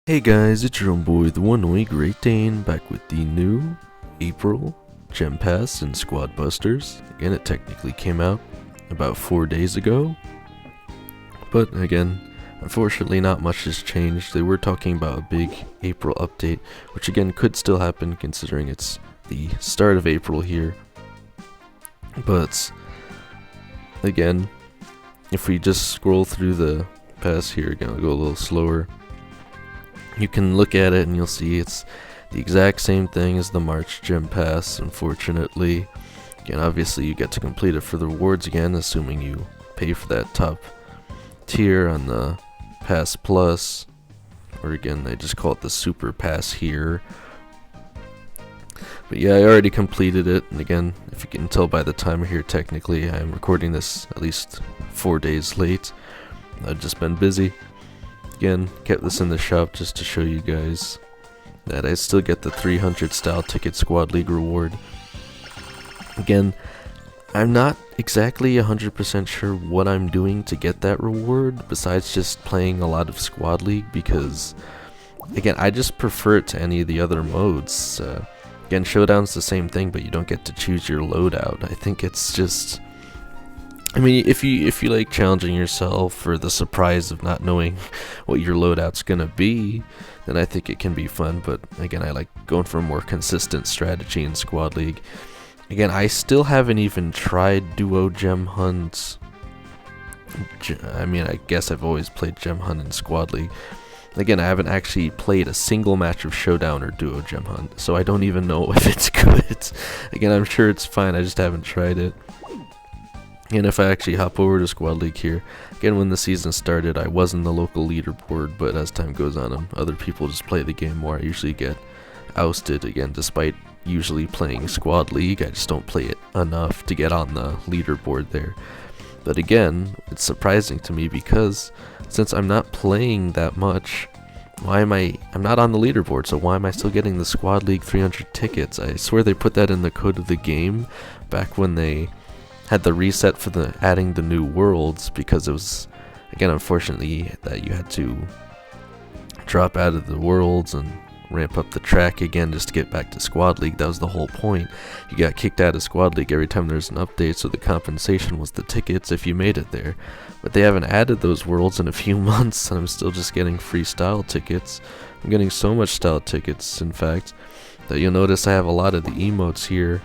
Hey guys, it's your own boy, the one way Great Dane, back with the new April Gem Pass and Squad Busters. Again, it technically came out about 4 days ago, but again, unfortunately not much has changed. They were talking about a big April update, which again could still happen considering it's the start of April here. But again, if we just scroll through the pass here, again I'll go a little slower. You can look at it and you'll see it's the exact same thing as the March Gem Pass, unfortunately. Again, obviously you get to complete it for the rewards again, assuming you pay for that top tier on the Pass Plus. Or again, they just call it the Super Pass here. But yeah, I already completed it, and again, if you can tell by the timer here, technically I'm recording this at least 4 days late. I've just been busy. Again, kept this in the shop just to show you guys that I still get the 300 style ticket squad league reward. Again, I'm not exactly 100% sure what I'm doing to get that reward besides just playing a lot of squad league, because again, I just prefer it to any of the other modes. Again, Showdown's the same thing, but you don't get to choose your loadout. I think it's just, I mean, if you like challenging yourself for the surprise of not knowing what your loadout's gonna be, then I think it can be fun. But again, I like going for a more consistent strategy in Squad League. Again, I still haven't even tried duo gem hunts. I mean, I guess I've always played gem hunt in Squad League. Again, I haven't actually played a single match of Showdown or duo gem hunt, so I don't even know if it's good. Again, I'm sure it's fine, I just haven't tried it. And if I actually hop over to Squad League here, again, when the season started, I was in the local leaderboard, but as time goes on, other people just play the game more. I usually get ousted again, despite usually playing Squad League. I just don't play it enough to get on the leaderboard there. But again, it's surprising to me because since I'm not playing that much, I'm not on the leaderboard, so why am I still getting the Squad League 300 tickets? I swear they put that in the code of the game back when they had the reset for the adding the new worlds, because it was, again, unfortunately, that you had to drop out of the worlds and ramp up the track again just to get back to Squad League. That was the whole point. You got kicked out of Squad League every time there's an update, so the compensation was the tickets if you made it there. But they haven't added those worlds in a few months, and I'm still just getting free style tickets. I'm getting so much style tickets, in fact, that you'll notice I have a lot of the emotes here.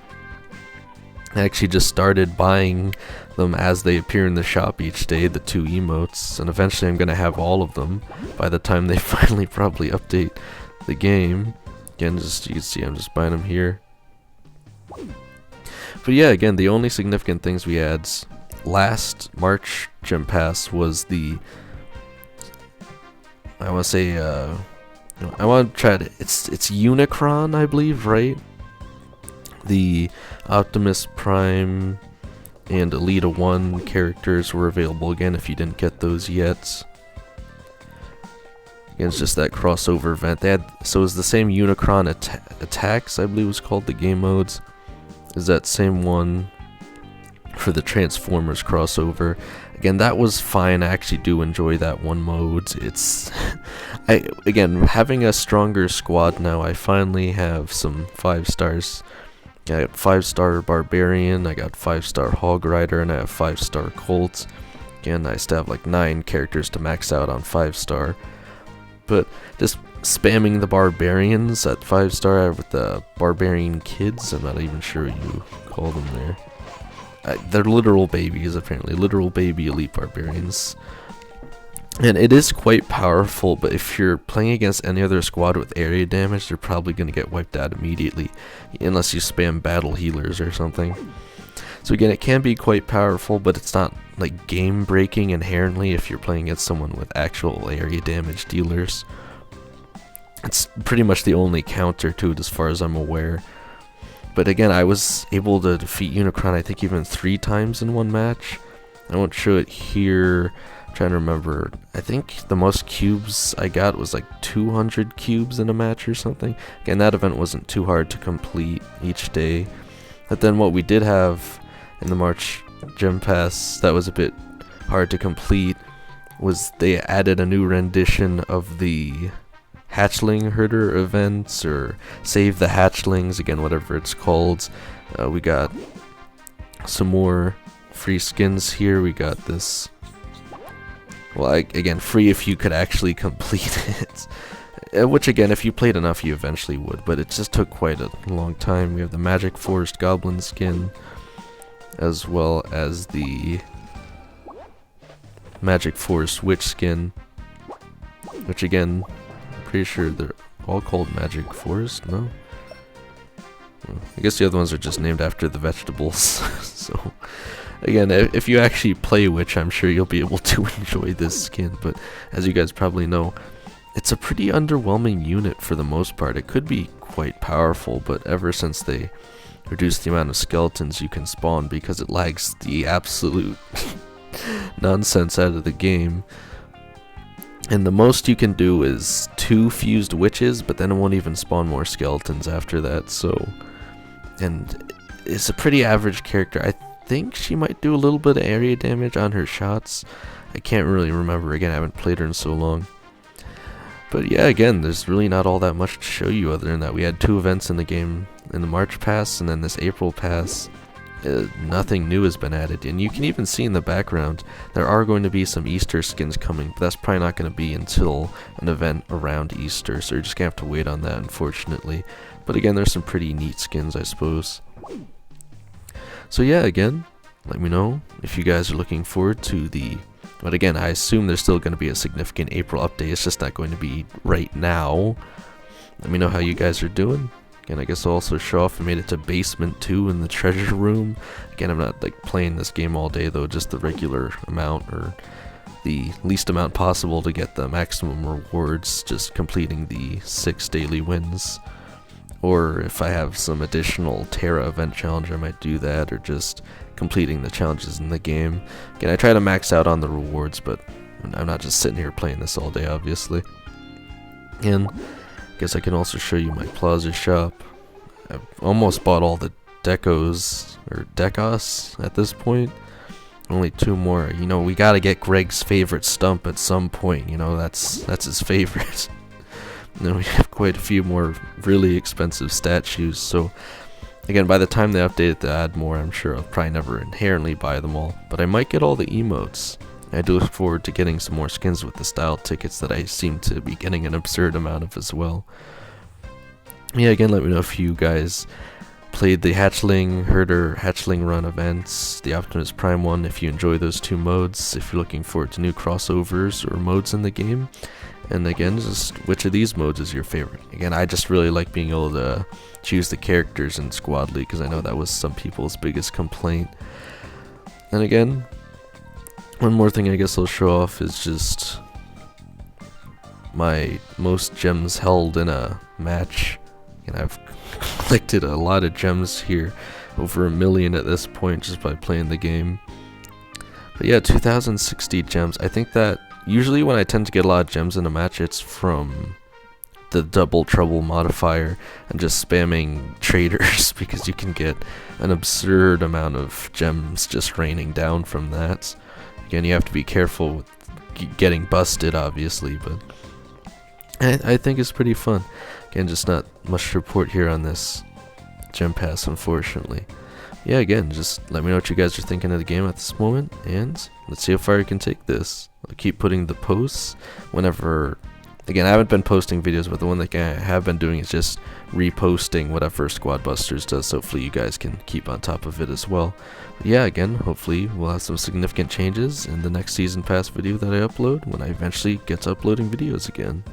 I actually just started buying them as they appear in the shop each day, the 2 emotes, and eventually I'm going to have all of them by the time they finally probably update the game. Again, just you can see I'm just buying them here. But yeah, again, the only significant things we had last March Gem Pass was the, I want to say, I want to try to, it's Unicron, I believe, right? The Optimus Prime and Elita 1 characters were available again if you didn't get those yet. Again, it's just that crossover event. They had, so it was the same Unicron attacks, I believe was called, the game modes. Is that same one for the Transformers crossover. Again, that was fine. I actually do enjoy that one mode. It's again, having a stronger squad now, I finally have some 5 stars. I got 5-star Barbarian, I got 5-star Hog Rider, and I have 5-star Colt. Again, I still have like 9 characters to max out on 5-star. But just spamming the Barbarians at 5-star with the Barbarian Kids, I'm not even sure what you call them there. They're literal babies, apparently. Literal baby elite Barbarians. And it is quite powerful, but if you're playing against any other squad with area damage, they're probably going to get wiped out immediately, unless you spam battle healers or something. So again, it can be quite powerful, but it's not like game breaking inherently if you're playing against someone with actual area damage dealers. It's pretty much the only counter to it as far as I'm aware. But again, I was able to defeat Unicron I think even 3 times in one match. I won't show it here. Trying to remember, I think the most cubes I got was like 200 cubes in a match or something. Again, that event wasn't too hard to complete each day. But then what we did have in the March Gem Pass that was a bit hard to complete was they added a new rendition of the hatchling herder events, or save the hatchlings, again, whatever it's called. We got some more free skins here. We got this, well, again, free if you could actually complete it. Which, again, if you played enough, you eventually would, but it just took quite a long time. We have the Magic Forest Goblin skin, as well as the Magic Forest Witch skin, which, again, I'm pretty sure they're all called Magic Forest, no? Well, I guess the other ones are just named after the vegetables. So, again, if you actually play Witch, I'm sure you'll be able to enjoy this skin, but as you guys probably know, it's a pretty underwhelming unit for the most part. It could be quite powerful, but ever since they reduced the amount of skeletons you can spawn because it lags the absolute nonsense out of the game. And the most you can do is 2 fused witches, but then it won't even spawn more skeletons after that, so... And it's a pretty average character. I think she might do a little bit of area damage on her shots. I can't really remember. Again, I haven't played her in so long. But yeah, again, there's really not all that much to show you other than that we had 2 events in the game, in the March Pass and then this April Pass. Nothing new has been added, and you can even see in the background there are going to be some Easter skins coming, but that's probably not going to be until an event around Easter, so you're just going to have to wait on that, unfortunately. But again, there's some pretty neat skins, I suppose. So yeah, again, let me know if you guys are looking forward to the... But again, I assume there's still going to be a significant April update. It's just not going to be right now. Let me know how you guys are doing. Again, I guess I'll also show off I made it to Basement 2 in the treasure room. Again, I'm not like playing this game all day though, just the regular amount or the least amount possible to get the maximum rewards, just completing the 6 daily wins. Or if I have some additional Terra event challenge, I might do that, or just completing the challenges in the game. Again, I try to max out on the rewards, but I'm not just sitting here playing this all day, obviously. And I guess I can also show you my Plaza shop. I've almost bought all the decos, or decos at this point. Only 2 more. You know, we gotta get Greg's favorite stump at some point, you know, that's his favorite. And then we have quite a few more really expensive statues, so again, by the time they update it to add more, I'm sure I'll probably never inherently buy them all, but I might get all the emotes. I do look forward to getting some more skins with the style tickets that I seem to be getting an absurd amount of as well. Yeah, again, let me know if you guys played the Hatchling Herder Hatchling Run events, the Optimus Prime one, if you enjoy those 2 modes, if you're looking forward to new crossovers or modes in the game. And again, just which of these modes is your favorite? Again, I just really like being able to choose the characters in Squad League, because I know that was some people's biggest complaint. And again, one more thing I guess I'll show off is just my most gems held in a match. And I've collected a lot of gems here, over 1 million at this point just by playing the game. But yeah, 2060 gems. I think that usually when I tend to get a lot of gems in a match, it's from the double trouble modifier and just spamming traders, because you can get an absurd amount of gems just raining down from that. Again, you have to be careful with getting busted, obviously, but I think it's pretty fun. Again, just not much to report here on this gem pass, unfortunately. Yeah, again, just let me know what you guys are thinking of the game at this moment, and let's see how far you can take this. I'll keep putting the posts whenever... Again, I haven't been posting videos, but the one that I have been doing is just reposting whatever Squad Busters does, so hopefully you guys can keep on top of it as well. But yeah, again, hopefully we'll have some significant changes in the next Season Pass video that I upload when I eventually get to uploading videos again.